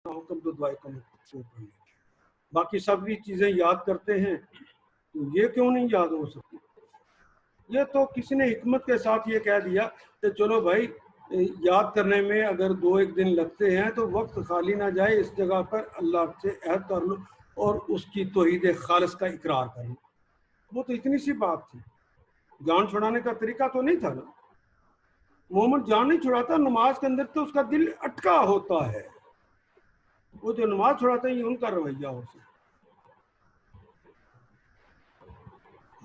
حکم تو دعائے قنوت کو پڑھیں، باقی سب بھی چیزیں یاد کرتے ہیں تو یہ کیوں نہیں یاد ہو سکتی؟ یہ تو کسی نے حکمت کے ساتھ یہ کہہ دیا کہ چلو بھائی یاد کرنے میں اگر 2-1 دن لگتے ہیں تو وقت خالی نہ جائے، اس جگہ پر اللہ سے عہد کر لو اور اس کی توحید خالص کا اقرار کر لو. وہ تو اتنی سی بات تھی، جان چھڑانے کا طریقہ تو نہیں تھا نا. محمد جان نہیں چھڑاتا، نماز کے اندر تو اس کا دل اٹکا ہوتا ہے. وہ جو نماز چھڑاتے ہیں یہ ان کا رویہ ہو سکتا.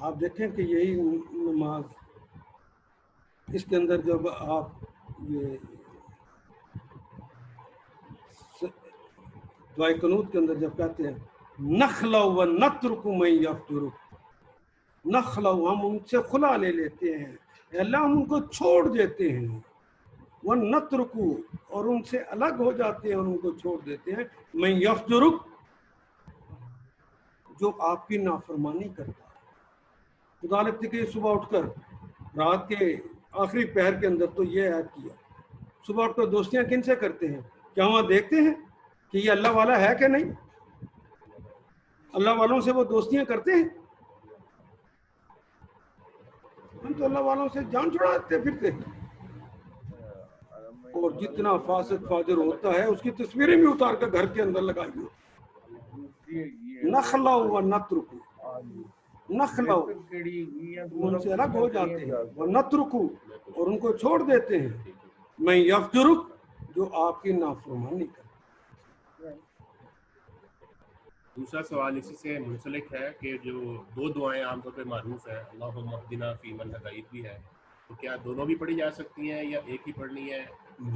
آپ دیکھیں کہ یہی نماز، اس کے اندر جب آپ یہ دعائے قنوت کے اندر جب کہتے ہیں نخلو و نترک من یفجرک، نخلو ہم ان سے خلا لے لیتے ہیں، اللہ ہم ان کو چھوڑ دیتے ہیں، وہ نترکو اور ان سے الگ ہو جاتے ہیں اور ان کو چھوڑ دیتے ہیں، من یفجرک جو آپ کی نافرمانی کرتا ہے. خدا لگتے کہ صبح اٹھ کر رات کے آخری پہر کے اندر تو یہ عہد کیا، صبح اٹھ کر دوستیاں کن سے کرتے ہیں؟ کیا وہاں دیکھتے ہیں کہ یہ اللہ والا ہے کہ نہیں؟ اللہ والوں سے وہ دوستیاں کرتے ہیں؟ ہم تو اللہ والوں سے جان چھڑاتے پھرتے ہیں، اور جتنا فاسق فاجر ہوتا ہے اس کی تصویریں بھی اتار کر گھر کے اندر لگائی ہو. نخلو و نترکو، نخلو ان سے الگ ہو جاتے ہیں، وہ نترکو اور ان کو چھوڑ دیتے ہیں، میں یفجرک جو آپ کی نافرمانی کرتا. دوسرا سوال اسی سے منسلک ہے کہ جو 2 دعائیں عام طور پہ معروف ہیں، اللہم اہدنا فیمن ہدیت بھی ہے، تو کیا دونوں بھی پڑھی جا سکتی ہیں یا ایک ہی پڑھنی ہے؟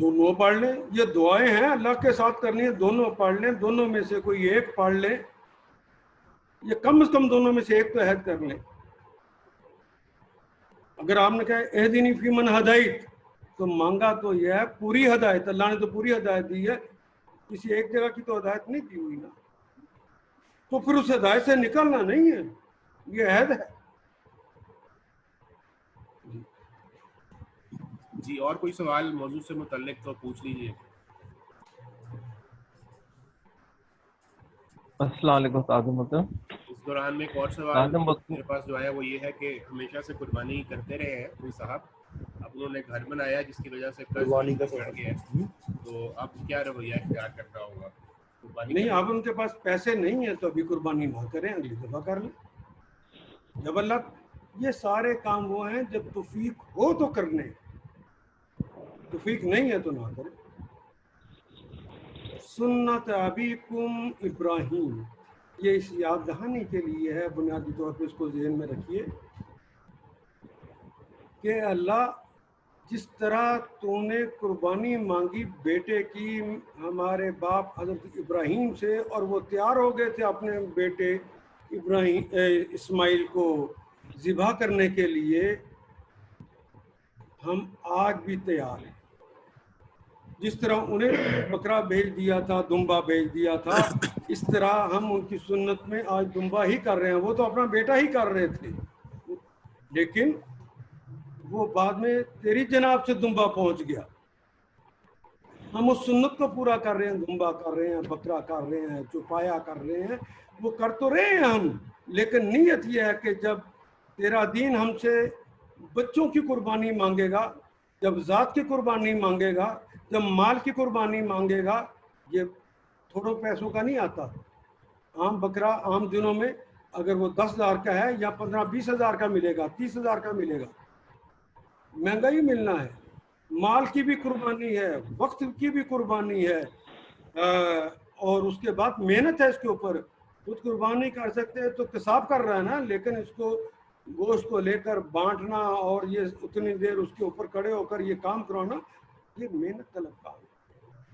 دونوں پڑھ لیں، یہ دعائیں ہیں اللہ کے ساتھ کرنی ہے، دونوں پڑھ لیں، دونوں میں سے کوئی ایک پڑھ لیں، یہ کم از کم دونوں میں سے ایک تو عہد کر لیں. اگر آپ نے کہا اہدنی فیمن ہدیت تو مانگا تو یہ ہے پوری ہدایت، اللہ نے تو پوری ہدایت دی ہے، کسی ایک جگہ کی تو ہدایت نہیں دی ہوئی نا، تو پھر اس ہدایت سے نکلنا نہیں ہے، یہ عہد ہے. جی اور کوئی سوال موضوع سے متعلق تو پوچھ لیجیے. السلام علیکم تعظیم ہوتا. اس دوران میں ایک اور سوال میرے پاس جو ہے وہ یہ ہے کہ ہمیشہ سے قربانی کرتے رہے ہیں کوئی صاحب، اب انہوں نے گھر بنایا جس کی وجہ سے قربانی کا چڑھ گیا ہے، تو اب کیا رویہ اختیار کرنا ہوگا؟ قربانی نہیں، اب ان کے پاس پیسے نہیں ہیں تو ابھی قربانی نہ کریں، اگلی دفعہ کر لیں. جب اللہ، یہ سارے کام وہ ہیں جب توفیق ہو تو کرنے، توفیق نہیں ہے تو نہ کریں. سنت ابیکم ابراہیم، یہ اس یاد دہانی کے لیے ہے، بنیادی طور پہ اس کو ذہن میں رکھیے کہ اللہ جس طرح تو نے قربانی مانگی بیٹے کی ہمارے باپ حضرت ابراہیم سے، اور وہ تیار ہو گئے تھے اپنے بیٹے اسماعیل کو ذبح کرنے کے لیے، ہم آج بھی تیار ہیں. جس طرح انہیں بکرا بھیج دیا تھا، دمبا بھیج دیا تھا، اس طرح ہم ان کی سنت میں آج دمبا ہی کر رہے ہیں. وہ تو اپنا بیٹا ہی کر رہے تھے، لیکن وہ بعد میں تیری جناب سے دمبا پہنچ گیا. ہم اس سنت کو پورا کر رہے ہیں، دمبا کر رہے ہیں، بکرا کر رہے ہیں، چوپایا کر رہے ہیں، وہ کر تو رہے ہیں ہم، لیکن نیت یہ ہے کہ جب تیرا دین ہم سے بچوں کی قربانی مانگے گا، جب ذات کی قربانی مانگے گا، جب مال کی قربانی مانگے گا، یہ تھوڑوں پیسوں کا نہیں آتا. عام بکرا عام دنوں میں اگر وہ 10,000 کا ہے یا 15-20 ہزار کا ملے گا، 30 ہزار کا ملے گا، مہنگا ہی ملنا ہے. مال کی بھی قربانی ہے، وقت کی بھی قربانی ہے، اور اس کے بعد محنت ہے اس کے اوپر. خود قربانی کر سکتے ہیں تو قصاب کر رہا ہے نا، لیکن اس کو گوشت کو لے کر بانٹنا اور یہ اتنی دیر اس کے اوپر کھڑے ہو کر یہ کام کرانا، یہ محنت طلب کام ہے.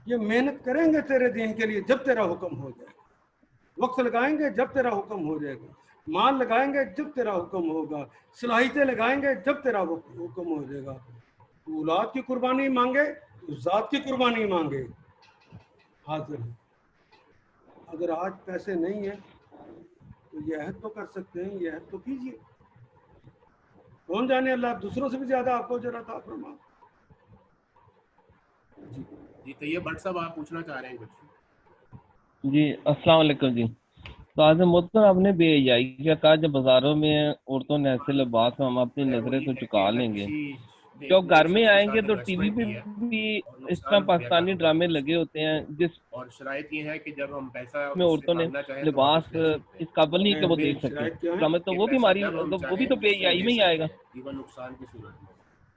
یہ محنت کریں گے تیرے دین کے لیے جب تیرا حکم ہو جائے گا، وقت لگائیں گے جب تیرا حکم ہو جائے گا، مال لگائیں گے جب تیرا حکم ہوگا، صلاحیتیں لگائیں گے جب تیرا حکم ہو جائے گا. تو اولاد کی قربانی مانگے تو ذات کی قربانی مانگے، حاضر ہے. اگر آج پیسے نہیں ہیں تو یہ عہد تو کر سکتے ہیں، یہ عہد تو کیجیے. کون جانے اللہ دوسروں سے بھی زیادہ آپ کو جرا عطا فرما. جی طیب بٹ صاحب آپ پوچھنا چاہ رہے ہیں کچھ؟ جی السلام علیکم جی. تو اعظم محترم آپ نے بے حیائی کیا کہا جب بازاروں میں عورتوں نے ایسے لباس میں ہم اپنی نظریں تو چکا لیں گے, جب گھر میں آئیں گے تو ٹی وی پہ بھی اس طرح پاکستانی ڈرامے لگے ہوتے ہیں جس اور شرائط یہ ہے کہ جب ہم پیسہ میں اس سے عورتوں نے مانگنا چاہیں تو لباس واپس لے سکتے اس قابل نہیں کہ وہ میری دیکھ سکیں شرائط کیا ہے ڈرامے, تو ہیں. وہ بھی پیسہ ہماری جب ہم وہ بھی چاہیں تو بے اس سے حیائی لے میں ہی آئے سکتے گا. ہیں, ایون نقصان کی صورت میں.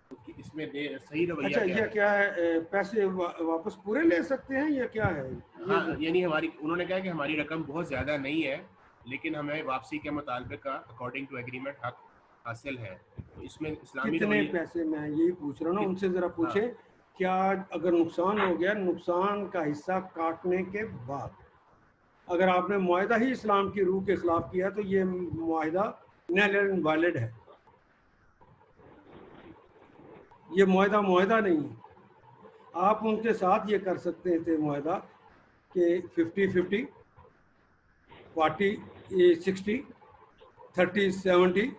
تو اس میں صحیح رویہ اچھا کیا یہ ہے؟ کیا ہے, پیسے واپس پورے لے سکتے ہیں یا کیا ہے؟ ہاں یعنی ہماری انہوں نے کہا کہ ہماری رقم بہت زیادہ نہیں ہے لیکن ہمیں واپسی کے مطالبے کا اکارڈنگ ٹو ایگریمنٹ حق حاصل ہے. تو اس میں اسلامی کتنے رویہ پیسے, میں یہی پوچھ رہا ہوں نا ان سے, ذرا ہاں پوچھیں کیا اگر نقصان ہو گیا, نقصان کا حصہ کاٹنے کے بعد اگر آپ نے معاہدہ ہی اسلام کی روح کے خلاف کیا تو یہ معاہدہ نیل اینڈ ویلڈ ہے. یہ معاہدہ نہیں ہے. آپ ان کے ساتھ یہ کر سکتے تھے معاہدہ کہ 50-50, 40-60, 30-70,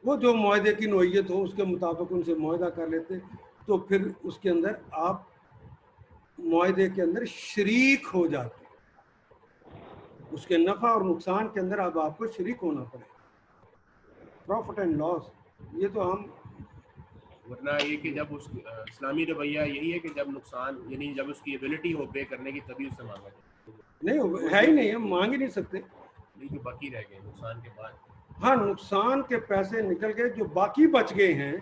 وہ جو معاہدے کی نوعیت ہو اس کے مطابق ان سے معاہدہ کر لیتے, تو پھر اس کے اندر آپ معاہدے کے اندر شریک ہو جاتے, اس کے نفع اور نقصان کے اندر اب آپ کو شریک ہونا پڑے, پروفٹ اینڈ لاس. یہ تو ہم ورنہ یہ کہ جب اس اسلامی رویہ یہی ہے کہ جب نقصان یعنی جب اس کی ایبلٹی ہو پے کرنے کی تبھی اس سے مانگا جائے. نہیں ہے ہی نہیں, ہم مانگ ہی نہیں سکتے. نہیں جو باقی رہ گئے نقصان کے بعد. ہاں نقصان کے پیسے نکل گئے, جو باقی بچ گئے ہیں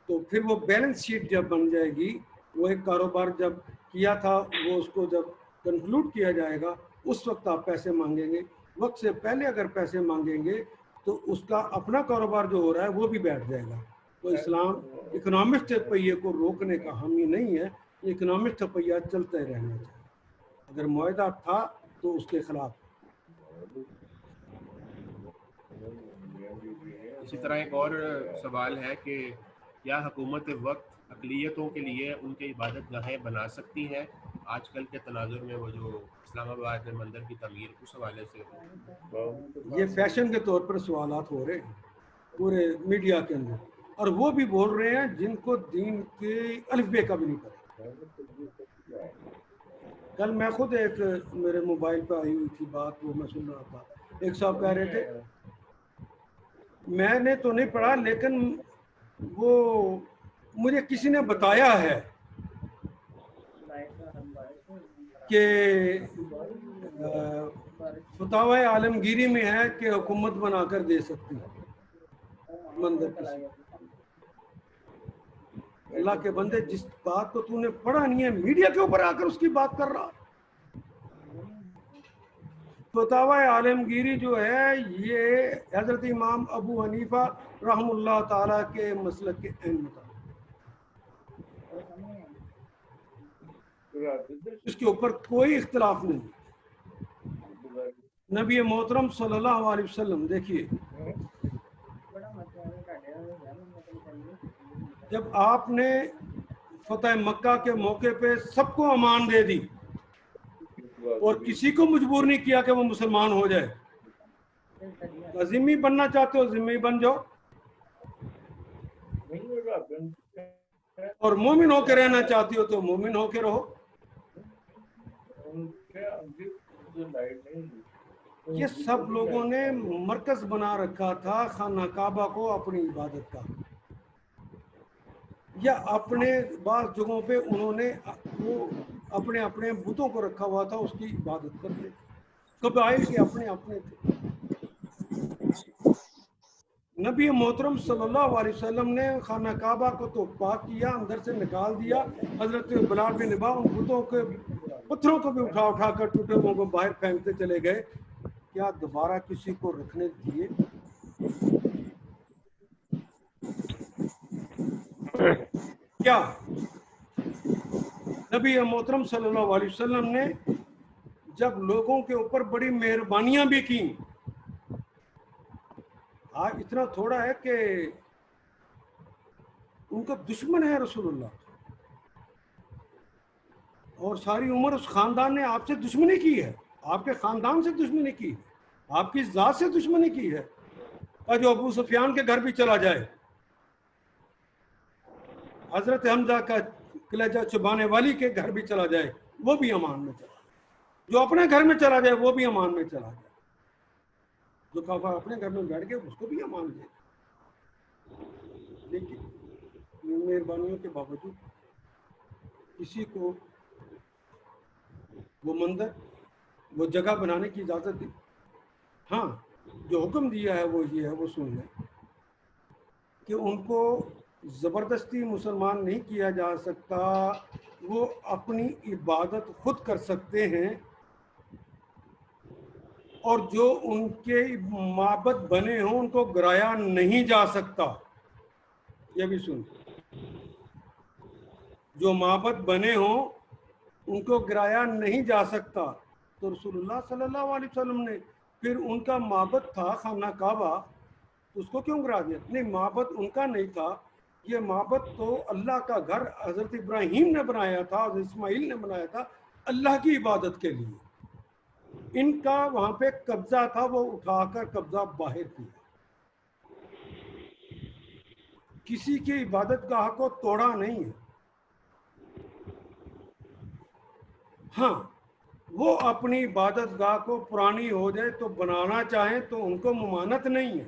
تو پھر وہ بیلنس شیٹ جب بن جائے گی, وہ ایک کاروبار جب کیا تھا وہ اس کو جب کنکلوڈ کیا جائے گا اس وقت آپ پیسے مانگیں گے. وقت سے پہلے اگر پیسے مانگیں گے تو اس کا اپنا کاروبار جو ہو رہا ہے وہ بھی بیٹھ جائے گا. تو اسلام اکنامک پہیے کو روکنے کا حامی نہیں ہے, اکنامک پہیہ چلتے رہنا چاہیے. اگر معاہدہ تھا تو اس کے خلاف. اسی طرح ایک اور سوال ہے کہ کیا حکومت وقت اقلیتوں کے لیے ان کے عبادت گاہیں بنا سکتی ہیں آج کل کے تناظر میں, وہ جو اسلام آباد میں مندر کی تعمیر اس حوالے سے؟ یہ فیشن کے طور پر سوالات ہو رہے ہیں پورے میڈیا کے اندر, اور وہ بھی بول رہے ہیں جن کو دین کے الف بے کا بھی نہیں پتا. کل میں خود ایک میرے موبائل پہ آئی ہوئی تھی بات, وہ میں سن رہا تھا, ایک صاحب کہہ رہے تھے میں نے تو نہیں پڑھا لیکن وہ مجھے کسی نے بتایا ہے کہ فتاوی عالمگیری میں ہے کہ حکومت بنا کر دے سکتی مندر کسی. اللہ کے بندے, جس بات کو تو نے پڑھا نہیں ہے میڈیا کے اوپر آ کر اس کی بات کر رہا. فتاوی عالمگیری جو ہے یہ حضرت امام ابو حنیفہ رحم اللہ تعالیٰ کے مسلک کے عین مطابق, اس کے اوپر کوئی اختلاف نہیں. نبی محترم صلی اللہ علیہ وسلم دیکھیے, جب آپ نے فتح مکہ کے موقع پہ سب کو امان دے دی اور کسی کو مجبور نہیں کیا کہ وہ مسلمان ہو جائے, ذمہ بننا چاہتے ہو ذمہ بن جاؤ, اور مومن ہو کے رہنا چاہتی ہو تو مومن ہو کے رہو. یہ سب لوگوں نے مرکز بنا رکھا تھا خانہ کعبہ کو اپنی عبادت کا, یا اپنے بعض جگہوں پہ انہوں نے وہ اپنے اپنے بتوں کو رکھا ہوا تھا, اس کی عبادت کرتے. قبائل کے اپنے اپنے تھے. نبی محترم صلی اللہ علیہ وسلم نے خانہ کعبہ کو تو پاک کیا, اندر سے نکال دیا. حضرت بلال بن رباح ان بتوں کے پتھروں کو بھی اٹھا اٹھا کر ٹوٹے ہوئوں کو باہر پھینکتے چلے گئے. کیا دوبارہ کسی کو رکھنے دیے؟ کیا نبی محترم صلی اللہ علیہ وسلم نے جب لوگوں کے اوپر بڑی مہربانیاں بھی کی, آج اتنا تھوڑا ہے کہ ان کا دشمن ہے رسول اللہ, اور ساری عمر اس خاندان نے آپ سے دشمنی کی ہے, آپ کے خاندان سے دشمنی کی, آپ کی ذات سے دشمنی کی ہے. اور جو ابو سفیان کے گھر بھی چلا جائے, حضرت حمزہ کا کلیجہ چبانے والی کے گھر بھی چلا جائے, وہ بھی امان میں چلا. جو اپنے گھر میں چلا جائے وہ بھی امان میں چلا جائے، جو کافر اپنے گھر میں بیٹھ گئے اس کو بھی امان دے. لیکن مہربانیوں کے باوجود کسی کو وہ مندر وہ جگہ بنانے کی اجازت دی. ہاں جو حکم دیا ہے وہ یہ ہے، وہ سن لیں کہ ان کو زبردستی مسلمان نہیں کیا جا سکتا، وہ اپنی عبادت خود کر سکتے ہیں، اور جو ان کے معبد بنے ہوں ان کو گرایا نہیں جا سکتا. یہ بھی سن، جو معبد بنے ہوں ان کو گرایا نہیں جا سکتا. تو رسول اللہ صلی اللہ علیہ وسلم نے پھر ان کا معبد تھا خانہ کعبہ، اس کو کیوں گرا دیا؟ نہیں، معبد ان کا نہیں تھا، یہ معبد تو اللہ کا گھر حضرت ابراہیم نے بنایا تھا، حضرت اسماعیل نے بنایا تھا اللہ کی عبادت کے لیے. ان کا وہاں پہ قبضہ تھا، وہ اٹھا کر قبضہ باہر کیا. کسی کی عبادت گاہ کو توڑا نہیں ہے. ہاں وہ اپنی عبادت گاہ کو پرانی ہو جائے تو بنانا چاہیں تو ان کو ممانت نہیں ہے،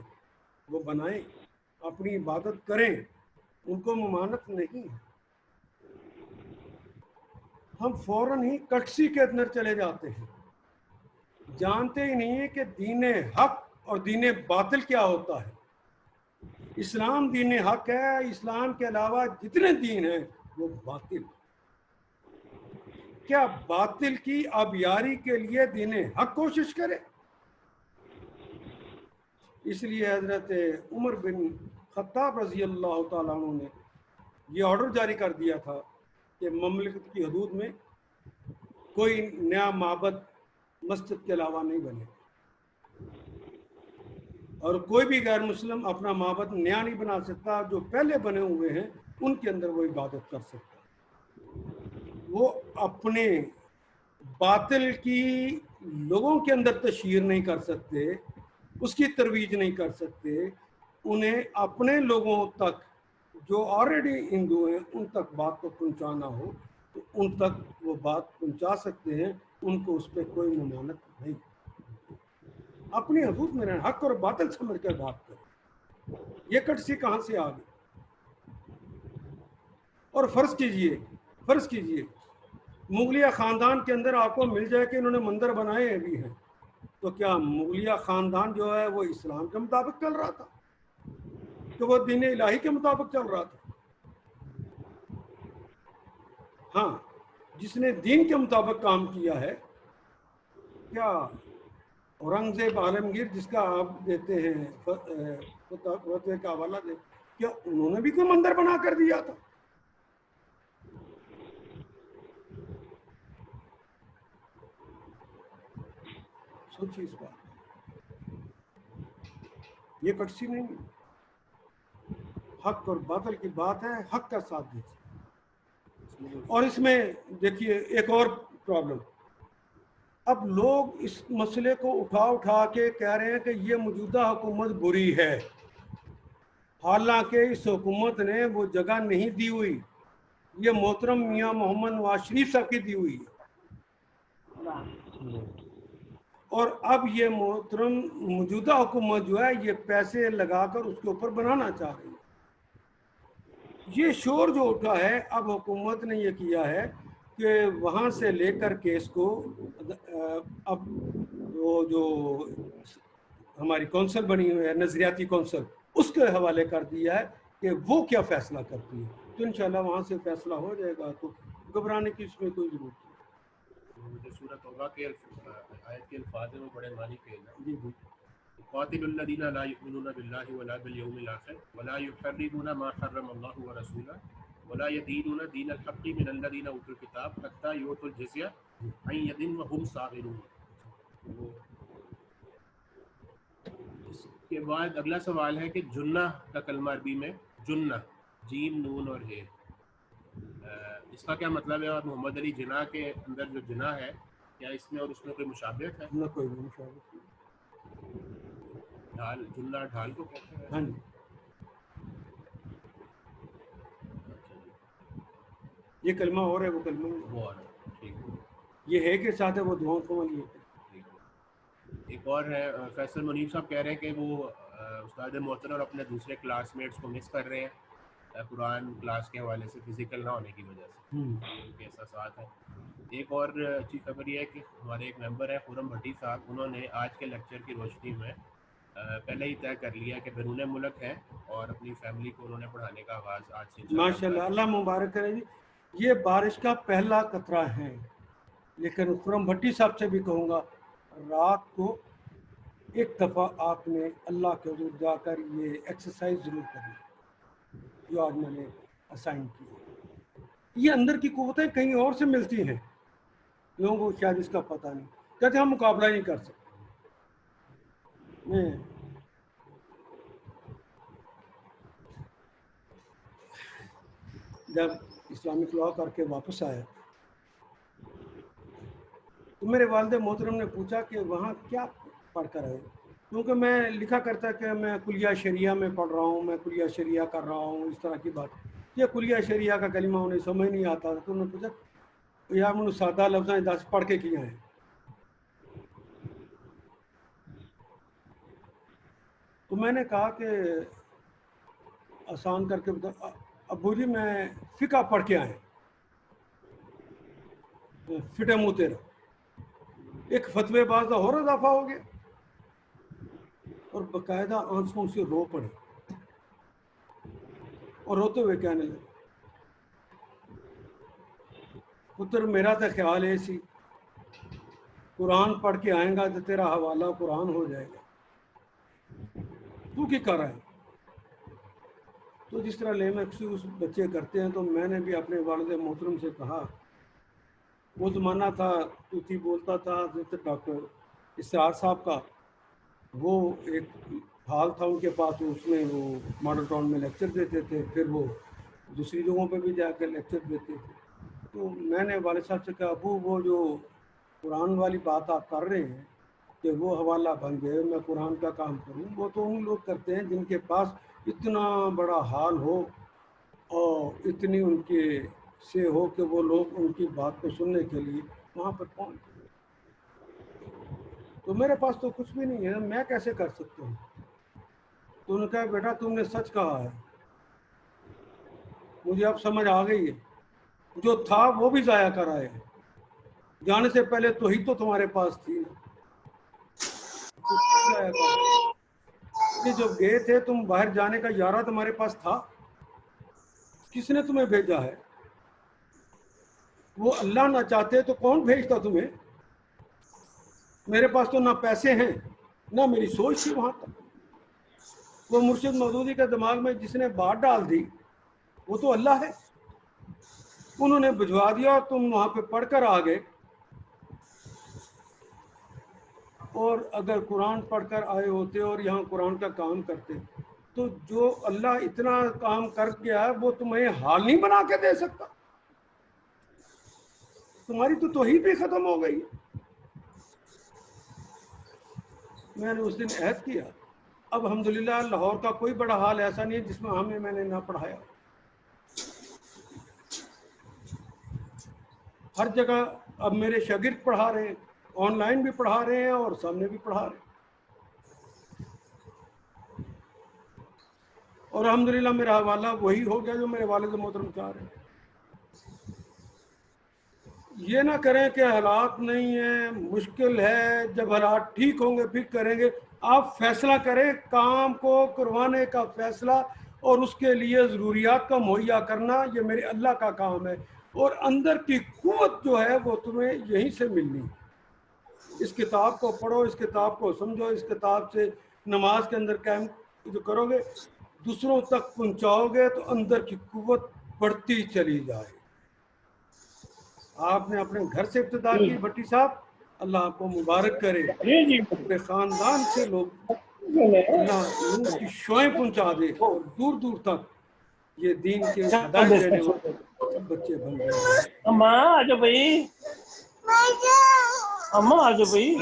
وہ بنائیں، اپنی عبادت کریں، ان کو ممانت نہیں ہے. ہم فوراً ہی کٹسی کے اندر چلے جاتے ہیں، جانتے ہی نہیں ہیں کہ دین حق اور دین باطل کیا ہوتا ہے. اسلام دین حق ہے، اسلام کے علاوہ جتنے دین ہیں وہ باطل. کیا باطل کی آبیاری کے لیے دین حق کوشش کرے؟ اس لیے حضرت عمر بن خطاب رضی اللہ تعالیٰ عنہ نے یہ آرڈر جاری کر دیا تھا کہ مملکت کی حدود میں کوئی نیا معبد مسجد کے علاوہ نہیں بنے، اور کوئی بھی غیر مسلم اپنا معبد نیا نہیں بنا سکتا. جو پہلے بنے ہوئے ہیں ان کے اندر وہ عبادت کر سکتا. وہ اپنے باطل کی لوگوں کے اندر تشہیر نہیں کر سکتے، اس کی ترویج نہیں کر سکتے. انہیں اپنے لوگوں تک جو آلریڈی ہندو ہیں ان تک بات کو پہنچانا ہو تو ان تک وہ بات پہنچا سکتے ہیں، ان کو اس پہ کوئی ممانت نہیں. اپنی حدود میں رہنا، حق اور باطل سمجھ کر بات کریں. یہ کٹسی کہاں سے آ گئی؟ اور فرض کیجئے مغلیہ خاندان کے اندر آپ کو مل جائے کہ انہوں نے مندر بنائے بھی ہیں، تو کیا مغلیہ خاندان جو ہے وہ اسلام کے مطابق چل رہا تھا کہ وہ دین الہی کے مطابق چل رہا تھا؟ ہاں جس نے دین کے مطابق کام کیا ہے، کیا اورنگزیب عالمگیر جس کا آپ دیتے ہیں فتوے کا حوالہ دے، کیا انہوں نے بھی کوئی مندر بنا کر دیا تھا؟ سوچیے اس بات. یہ کٹسی نہیں ہے، حق اور باطل کی بات ہے، حق کا ساتھ دیجیے. اور اس میں دیکھیے ایک اور پرابلم، اب لوگ اس مسئلے کو اٹھا کے کہہ رہے ہیں کہ یہ موجودہ حکومت بری ہے، حالانکہ اس حکومت نے وہ جگہ نہیں دی ہوئی، یہ محترم میاں محمد نواز شریف صاحب کی دی ہوئی ہے. اور اب یہ محترم موجودہ حکومت جو ہے یہ پیسے لگا کر اس کے اوپر بنانا چاہ رہی ہے. یہ شور جو اٹھا ہے، اب حکومت نے یہ کیا ہے کہ وہاں سے لے کر کے اس کو اب وہ جو ہماری کونسل بنی ہوئی ہے نظریاتی کونسل، اس کے حوالے کر دیا ہے کہ وہ کیا فیصلہ کرتی ہے. تو انشاءاللہ وہاں سے فیصلہ ہو جائے گا، تو گھبرانے کی اس میں کوئی ضرورت نہیں. مجھے سورۃ توبہ کے آیت کے الفاظ میں بڑے معنی کے ہیں. جی قاتل الذین لا یؤمنون باللہ ولا بالیوم الاخر ولا یحرمون ما حرم اللہ ورسولہ ولا یدینون دین الحق من الذین اوتوا الکتاب حتی یؤتوا الجزیہ عن ید وهم صاغرون. اس کے بعد اگلا سوال ہے کہ جنہ کا کلمہ عربی میں جنہ، جیم نون اور ہے، اس کا کیا مطلب ہے؟ اور محمد علی جناح کے اندر جو جناح ہے کیا اس میں اور اس میں کوئی مشابہت ہے؟ نہ کوئی مشابہت نہیں. ڈھال، جنہ ڈھال کو کہتے ہیں. ہاں جی، یہ کلمہ اور ہے، وہ کلمہ وہ اور ٹھیک ہے. یہ ہے کہ ساتھ ہے وہ دعاؤں کو لیے. ایک اور ہے فیصل منیب صاحب کہہ رہے ہیں کہ وہ استاد محترم اور اپنے دوسرے کلاس میٹس کو مس کر رہے ہیں قرآن کلاس کے حوالے سے فزیکل نہ ہونے کی وجہ سے ان کے احساسات ہیں. ایک اور اچھی خبر یہ ہے کہ ہمارے ایک ممبر ہیں خرم بھٹی صاحب, انہوں نے آج کے لیکچر کی روشنی میں پہلے ہی طے کر لیا کہ بیرون ملک ہیں اور اپنی فیملی کو انہوں نے پڑھانے کا آغاز آج سے ماشاء اللہ, اللہ مبارک کرے جی. یہ بارش کا پہلا قطرہ ہے, لیکن خرم بھٹی صاحب سے بھی کہوں گا رات کو ایک دفعہ آپ نے اللہ کے حضور جا کر یہ ایکسرسائز ضرور کرنی جو آج میں نے اسائن کی. یہ اندر کی قوتیں کہیں اور سے ملتی ہیں, لوگوں کو شاید اس کا پتہ نہیں, کہتے ہم مقابلہ نہیں کر سکتے. جب اسلامک لاء کر کے واپس آیا تو میرے والد محترم نے پوچھا کہ وہاں کیا پڑھ کر آئے, کیونکہ میں لکھا کرتا کہ میں کلیہ شریعہ میں پڑھ رہا ہوں, میں کلیہ شریعہ کر رہا ہوں, اس طرح کی بات. یہ کلیہ شریعہ کا کلمہ انہیں سمجھ نہیں آتا, تو انہوں نے پوچھا یار مجھے سادہ لفظ 10 پڑھ کے کیا ہیں. تو میں نے کہا کہ آسان کر کے بتا, ابو جی میں فقہ پڑھ کے آئے, فٹے منہ تیرا. ایک فتوے باز کا اور اضافہ ہو گیا اور باقاعدہ آنسوں سے رو پڑے اور روتے ہوئے کہنے لگے پتر میرا تو خیال ہے سی قرآن پڑھ کے آئیں گا تو تیرا حوالہ قرآن ہو جائے گا, تو کی کر رہا ہے. تو جس طرح لے مخصوص بچے کرتے ہیں, تو میں نے بھی اپنے والد محترم سے کہا, وہ زمانہ تھا توتی بولتا تھا ڈاکٹر اسرار صاحب کا, وہ ایک ہال تھا ان کے پاس, اس میں وہ ماڈل ٹاؤن میں لیکچر دیتے تھے, پھر وہ دوسری جگہوں پہ بھی جا کے لیکچر دیتے تھے. تو میں نے والد صاحب سے کہا ابو وہ جو قرآن والی بات آپ کر رہے ہیں کہ وہ حوالہ بن گئے, میں قرآن کا کام کروں, وہ تو ان لوگ کرتے ہیں جن کے پاس اتنا بڑا حال ہو اور اتنی ان کے سے ہو کہ وہ لوگ ان کی بات کو سننے کے لیے وہاں پر پہنچ. تو میرے پاس تو کچھ بھی نہیں ہے, میں کیسے کر سکتا ہوں. تو انہوں نے کہا بیٹا تم نے سچ کہا ہے, مجھے اب سمجھ آ گئی ہے, جو تھا وہ بھی ضائع کر آئے, جانے سے پہلے توحید تو تمہارے پاس تھی نا, جب گئے تھے تم باہر جانے کا ارادہ تمہارے پاس تھا, کس نے تمہیں بھیجا ہے؟ وہ اللہ نہ چاہتے تو کون بھیجتا تمہیں؟ میرے پاس تو نہ پیسے ہیں نہ میری سوچ تھی وہاں تک. وہ مرشد مودودی کے دماغ میں جس نے بات ڈال دی وہ تو اللہ ہے, انہوں نے بھجوا دیا اور تم وہاں پہ پڑھ کر آ گئے. اور اگر قرآن پڑھ کر آئے ہوتے اور یہاں قرآن کا کام کرتے تو جو اللہ اتنا کام کر گیا وہ تمہیں حال نہیں بنا کے دے سکتا. تمہاری تو توحید بھی ختم ہو گئی. میں نے اس دن عہد کیا, اب الحمدللہ لاہور کا کوئی بڑا حال ایسا نہیں ہے جس میں میں نے نہ پڑھایا. ہر جگہ اب میرے شاگرد پڑھا رہے ہیں, آن لائن بھی پڑھا رہے ہیں اور سامنے بھی پڑھا رہے ہیں, اور الحمدللہ میرا حوالہ وہی ہو گیا جو میرے والد محترم چاہ رہے ہیں. یہ نہ کریں کہ حالات نہیں ہیں, مشکل ہے, جب حالات ٹھیک ہوں گے پھر کریں گے. آپ فیصلہ کریں, کام کو کروانے کا فیصلہ اور اس کے لیے ضروریات کا مہیا کرنا یہ میرے اللہ کا کام ہے, اور اندر کی قوت جو ہے وہ تمہیں یہیں سے ملنی. اس کتاب کو پڑھو, اس کتاب کو سمجھو, اس کتاب سے نماز کے اندر قائم جو کرو گے, دوسروں تک پہنچاؤ گے تو اندر کی قوت بڑھتی چلی جائے. آپ نے اپنے گھر سے ابتدا کی بھٹی صاحب, اللہ آپ کو مبارک کرے, اپنے خاندان سے لوگ اللہ نور کی شعائیں پہنچا دے اور دور دور تک یہ دین کے ہدایت دینے والے سب بچے بن گئے.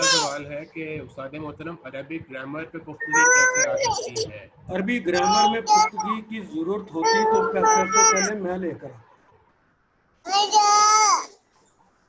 سوال ہے کہ استاد محترم عربی گرامر پہ گفتگو کیسے آ سکتی ہے؟ عربی گرامر میں گفتگو کی ضرورت ہوتی تو سب سے پہلے میں لے کر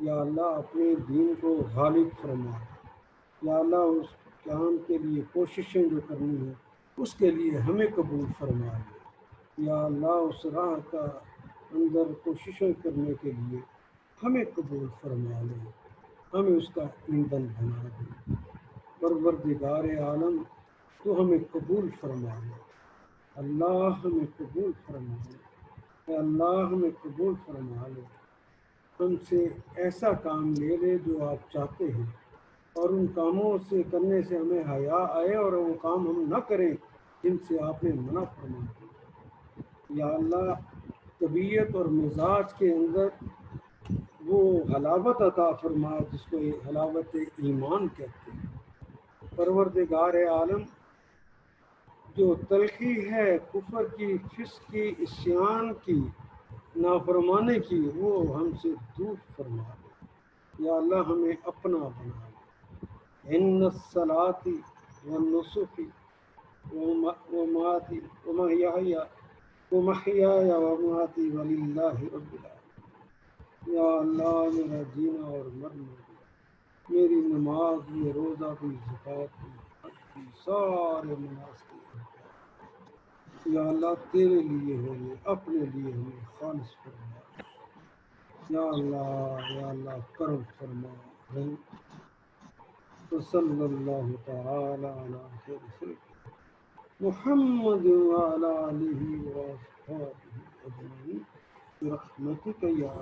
یا اللہ اپنے دین کو غالب فرما، یا اللہ اس کام کے لیے کوششیں جو کرنی ہیں اس کے لیے ہمیں قبول فرما لے، یا اللہ اس راہ کا اندر کوششیں کرنے کے لیے ہمیں قبول فرما لے، ہمیں اس کا ایندھن بنا دے۔ پروردگار عالم تو ہمیں قبول فرما لے، اللہ ہمیں قبول فرما لے، اے اللہ ہمیں قبول فرما لے، ہم سے ایسا کام لے لے جو آپ چاہتے ہیں، اور ان کاموں سے کرنے سے ہمیں حیا آئے اور وہ کام ہم نہ کریں جن سے آپ نے منع فرما دیا۔ یا اللہ طبیعت اور مزاج کے اندر وہ حلاوت عطا فرما جس کو حلاوت ایمان کہتے ہیں۔ پروردگار عالم جو تلخی ہے کفر کی، فسق کی، عصیان کی، نافرمانے کی، وہ ہم سے دور فرما دے، یا اللہ ہمیں اپنا بنا دے۔ ان الصلاۃ والنسک ومماتی ومحیای ومماتی وللہ رب العالمین۔ یا اللہ میرا جینا اور مرنا بھی، میری نماز بھی، روزہ بھی، زکوٰۃ بھی، حج بھی، سارے مناسک یا اللہ تیرے لیے ہوئے، اپنے لیے ہمیں خالص فرما، یا اللہ کرم فرما۔ وصلی اللہ تعالی علی خیر خلق محمد وعلی آلہ وصحبہ اجمعین برحمتک یا